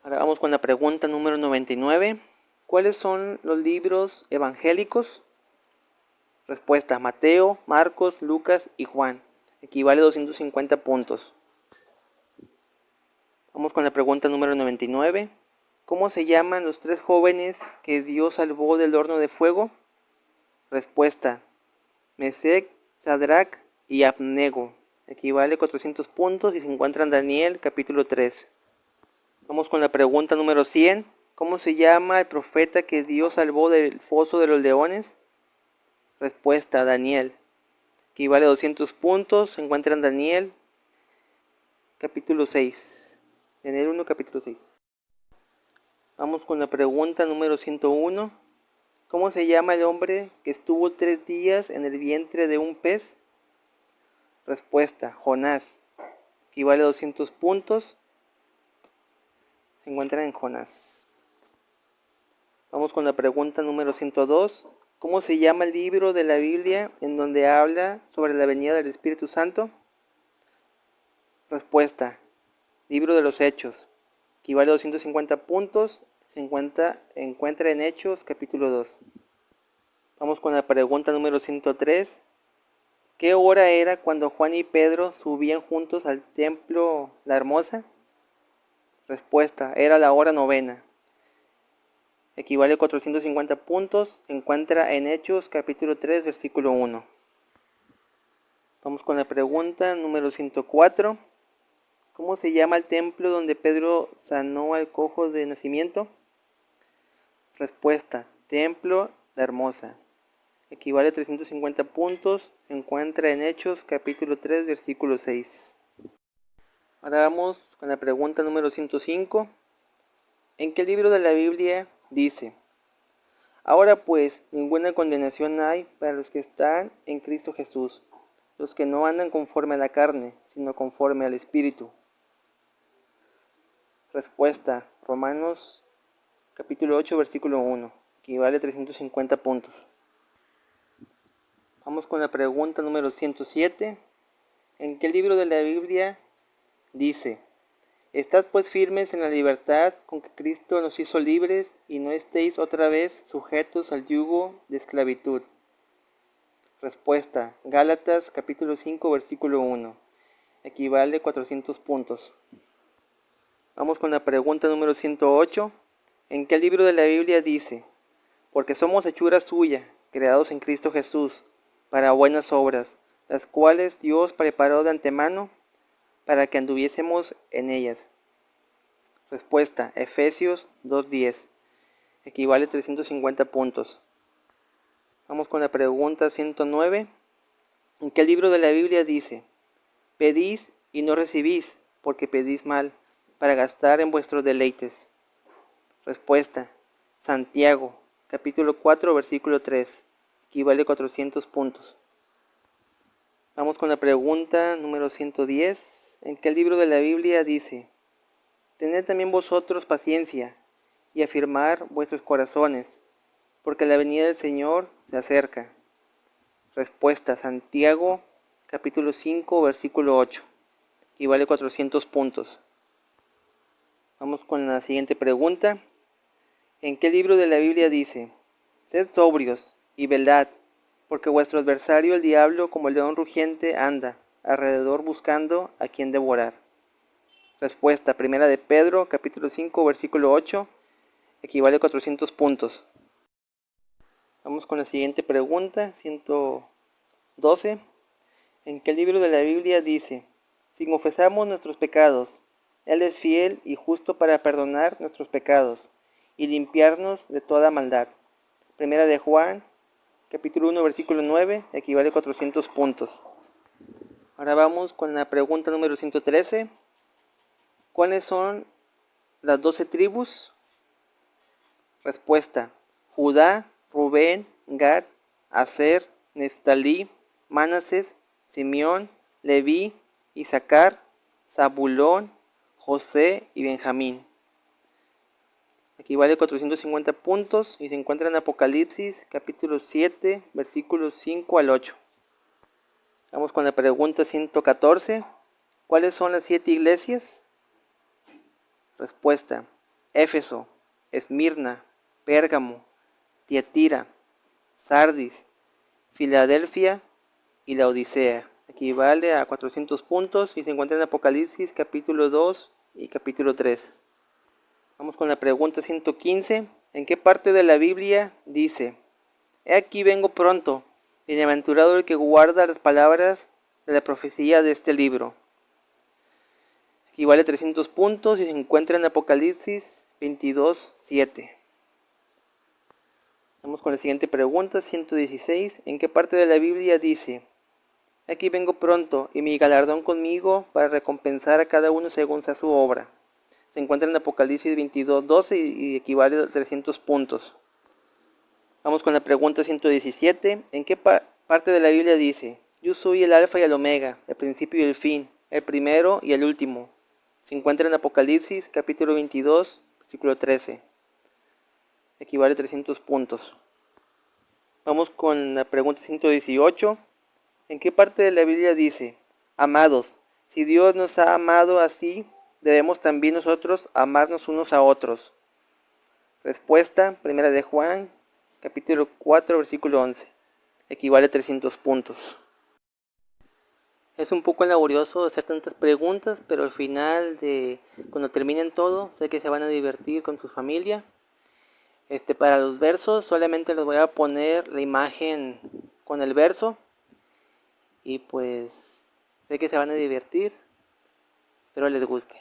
Ahora vamos con la pregunta número 99. ¿Cuáles son los libros evangélicos? Respuesta: Mateo, Marcos, Lucas y Juan. Equivale a 250 puntos. Vamos con la pregunta número 99. ¿Cómo se llaman los 3 jóvenes que Dios salvó del horno de fuego? Respuesta: Mesec, Sadrac y Abnego. Equivale a 400 puntos y se encuentra en Daniel, capítulo 3. Vamos con la pregunta número 100. ¿Cómo se llama el profeta que Dios salvó del foso de los leones? Respuesta: Daniel. Equivale a 200 puntos. Se encuentra en Daniel, capítulo 6. Daniel 1, capítulo 6. Vamos con la pregunta número 101. ¿Cómo se llama el hombre que estuvo 3 días en el vientre de un pez? Respuesta: Jonás. Equivale a 200 puntos. Se encuentra en Jonás. Vamos con la pregunta número 102. ¿Cómo se llama el libro de la Biblia en donde habla sobre la venida del Espíritu Santo? Respuesta: Libro de los Hechos. Equivale a 250 puntos. Se encuentra en Hechos, capítulo 2. Vamos con la pregunta número 103. ¿Qué hora era cuando Juan y Pedro subían juntos al templo La Hermosa? Respuesta: era la hora 9. Equivale a 450 puntos. Se encuentra en Hechos, capítulo 3, versículo 1. Vamos con la pregunta número 104. ¿Cómo se llama el templo donde Pedro sanó al cojo de nacimiento? Respuesta: Templo La Hermosa. Equivale a 350 puntos. Se encuentra en Hechos, capítulo 3, versículo 6. Ahora vamos con la pregunta número 105. ¿En qué libro de la Biblia dice: Ahora pues, ninguna condenación hay para los que están en Cristo Jesús, los que no andan conforme a la carne, sino conforme al Espíritu? Respuesta: Romanos capítulo 8, versículo 1. Equivale a 350 puntos. Vamos con la pregunta número 107. ¿En qué libro de la Biblia dice: Estad pues firmes en la libertad con que Cristo nos hizo libres, y no estéis otra vez sujetos al yugo de esclavitud? Respuesta: Gálatas capítulo 5, versículo 1. Equivale a 400 puntos. Vamos con la pregunta número 108. ¿En qué libro de la Biblia dice: Porque somos hechura suya, creados en Cristo Jesús, para buenas obras, las cuales Dios preparó de antemano para que anduviésemos en ellas? Respuesta: Efesios 2:10. Equivale a 350 puntos. Vamos con la pregunta 109. ¿En qué libro de la Biblia dice: Pedís y no recibís, porque pedís mal, para gastar en vuestros deleites? Respuesta: Santiago, capítulo 4, versículo 3. Equivale a 400 puntos. Vamos con la pregunta número 110. ¿En qué libro de la Biblia dice: Tened también vosotros paciencia y afirmar vuestros corazones, porque la venida del Señor se acerca. Respuesta: Santiago capítulo 5 versículo 8, equivale a 400 puntos. Vamos con la siguiente pregunta. ¿En qué libro de la Biblia dice: Sed sobrios y velad, porque vuestro adversario el diablo como el león rugiente anda alrededor buscando a quien devorar? Respuesta: Primera de Pedro capítulo 5 versículo 8, equivale a 400 puntos. Vamos con la siguiente pregunta, 112. ¿En qué libro de la Biblia dice: Si confesamos nuestros pecados, Él es fiel y justo para perdonar nuestros pecados y limpiarnos de toda maldad? Primera de Juan, capítulo 1, versículo 9, equivale a 400 puntos. Ahora vamos con la pregunta número 113. ¿Cuáles son las 12 tribus? Respuesta: Judá, Rubén, Gad, Aser, Neftalí, Manasés, Simeón, Leví, Isaacar, Zabulón, José y Benjamín. Equivale a 450 puntos y se encuentra en Apocalipsis capítulo 7 versículos 5 al 8. Vamos con la pregunta 114. ¿Cuáles son las 7 iglesias? Respuesta: Éfeso, Esmirna, Pérgamo, Tiatira, Sardis, Filadelfia y la Odisea. Equivale a 400 puntos y se encuentra en Apocalipsis capítulo 2 y capítulo 3. Vamos con la pregunta 115. ¿En qué parte de la Biblia dice: He aquí vengo pronto, bienaventurado el que guarda las palabras de la profecía de este libro? Equivale a 300 puntos y se encuentra en Apocalipsis 22, 7. Vamos con la siguiente pregunta, 116. ¿En qué parte de la Biblia dice: Aquí vengo pronto y mi galardón conmigo para recompensar a cada uno según sea su obra? Se encuentra en Apocalipsis 22, 12 y equivale a 300 puntos. Vamos con la pregunta 117. ¿En qué parte de la Biblia dice: Yo soy el alfa y el omega, el principio y el fin, el primero y el último? Se encuentra en Apocalipsis capítulo 22, versículo 13. Equivale a 300 puntos. Vamos con la pregunta 118. ¿En qué parte de la Biblia dice: Amados, si Dios nos ha amado así, debemos también nosotros amarnos unos a otros? Respuesta: Primera de Juan, capítulo 4, versículo 11. Equivale a 300 puntos. Es un poco laborioso hacer tantas preguntas, pero al final, cuando terminen todo, sé que se van a divertir con su familia. Para los versos solamente les voy a poner la imagen con el verso y pues sé que se van a divertir, espero les guste.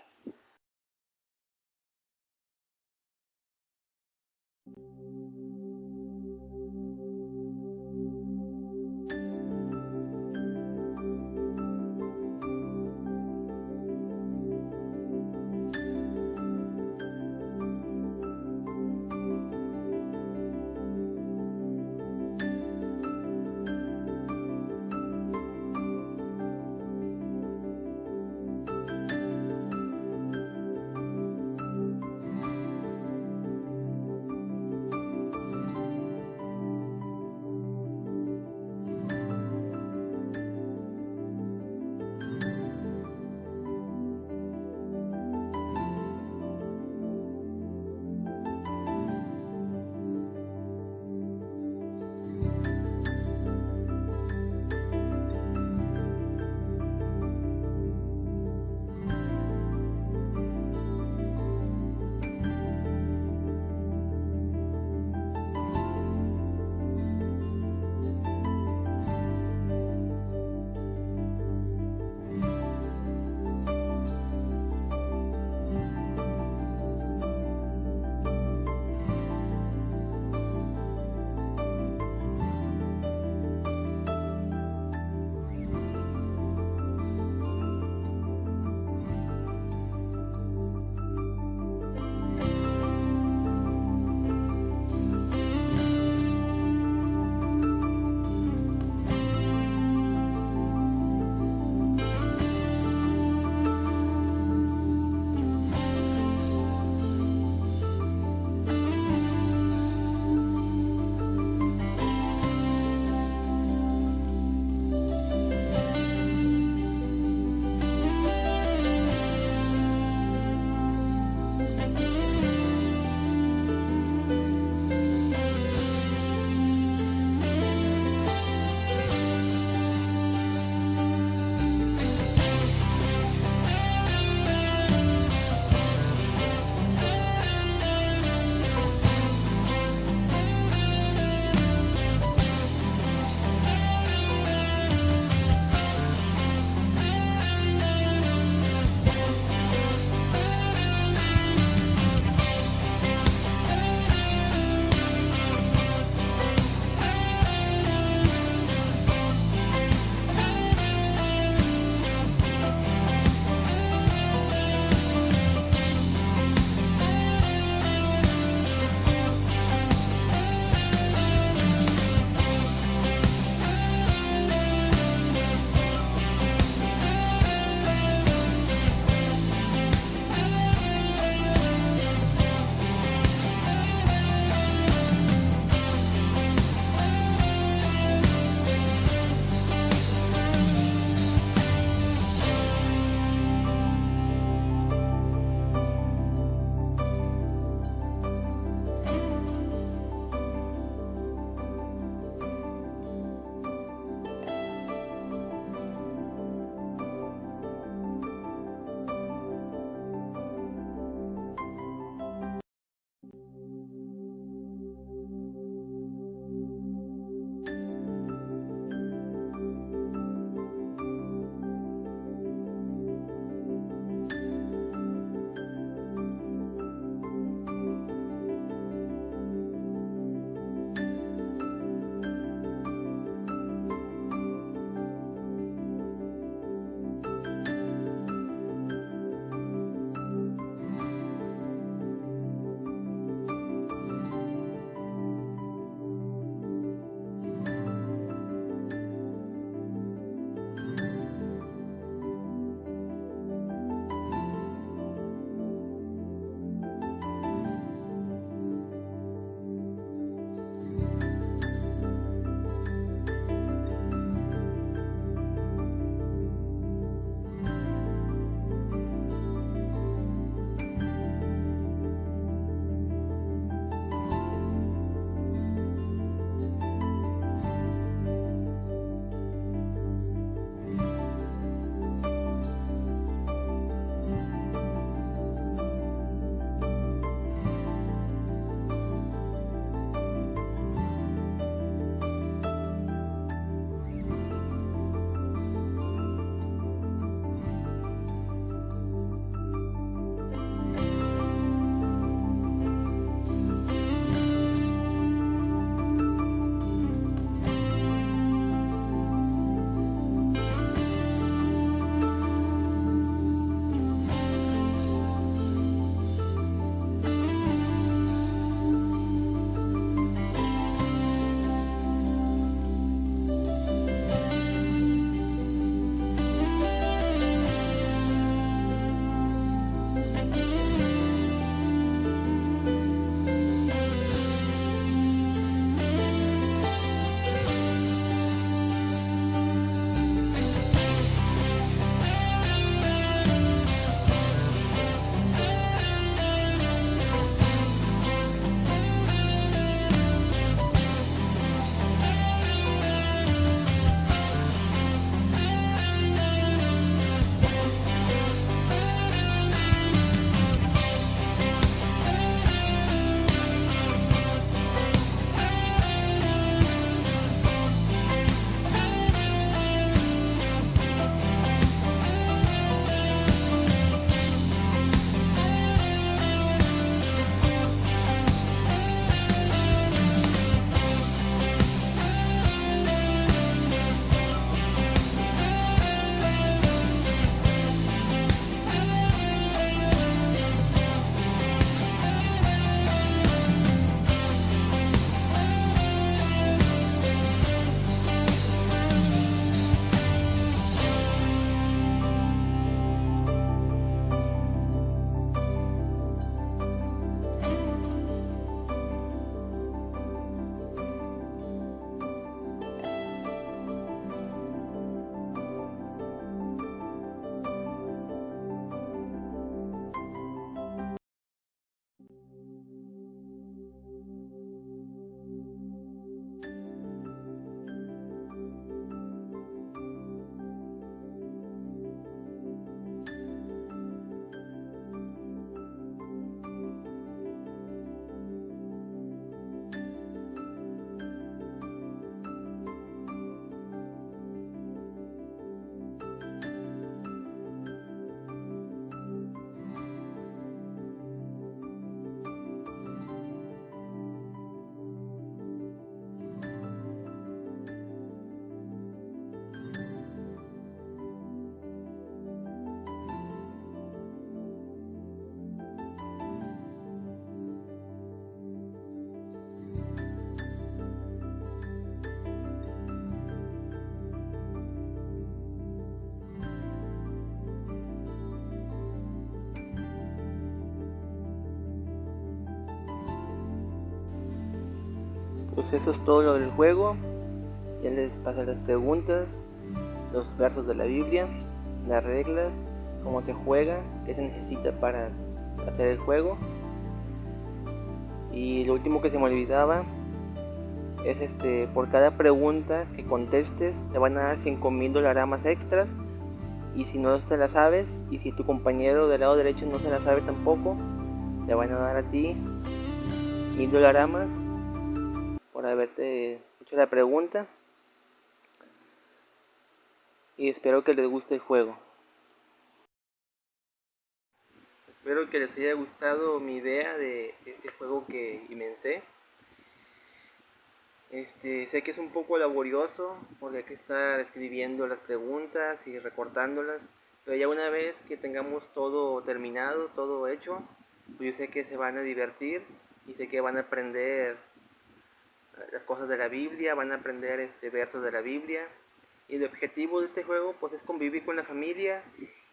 Pues eso es todo lo del juego. Ya les pasé las preguntas, los versos de la Biblia, las reglas, cómo se juega, qué se necesita para hacer el juego. Y lo último que se me olvidaba es por cada pregunta que contestes te van a dar 5,000 dolaramas extras. Y si no te la sabes, y si tu compañero del lado derecho no se la sabe tampoco, te van a dar a ti 1,000 dolaramas por haberte hecho la pregunta. Y espero que les guste el juego. Espero que les haya gustado mi idea de este juego que inventé. Sé que es un poco laborioso porque hay que estar escribiendo las preguntas y recortándolas, pero ya una vez que tengamos todo terminado, todo hecho, pues yo sé que se van a divertir y sé que van a aprender las cosas de la Biblia, van a aprender versos de la Biblia. Y el objetivo de este juego pues es convivir con la familia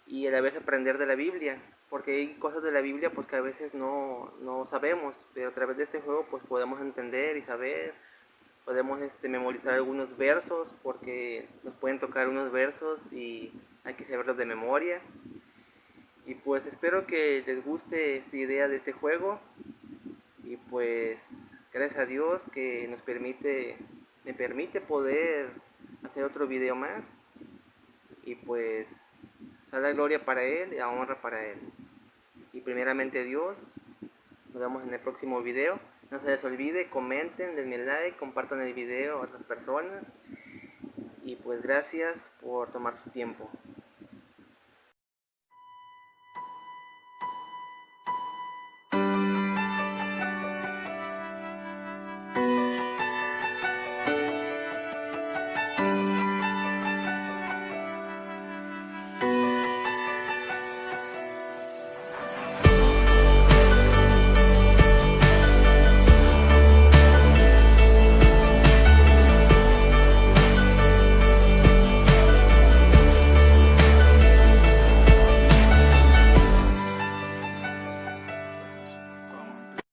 y a la vez aprender de la Biblia, porque hay cosas de la Biblia pues que a veces no sabemos, pero a través de este juego pues podemos entender y saber. Podemos memorizar algunos versos porque nos pueden tocar unos versos y hay que saberlos de memoria. Y pues espero que les guste esta idea de este juego. Y pues gracias a Dios que me permite poder hacer otro video más. Y pues sea la gloria para Él y la honra para Él. Y primeramente Dios, nos vemos en el próximo video. No se les olvide, comenten, denme like, compartan el video a otras personas. Y pues gracias por tomar su tiempo.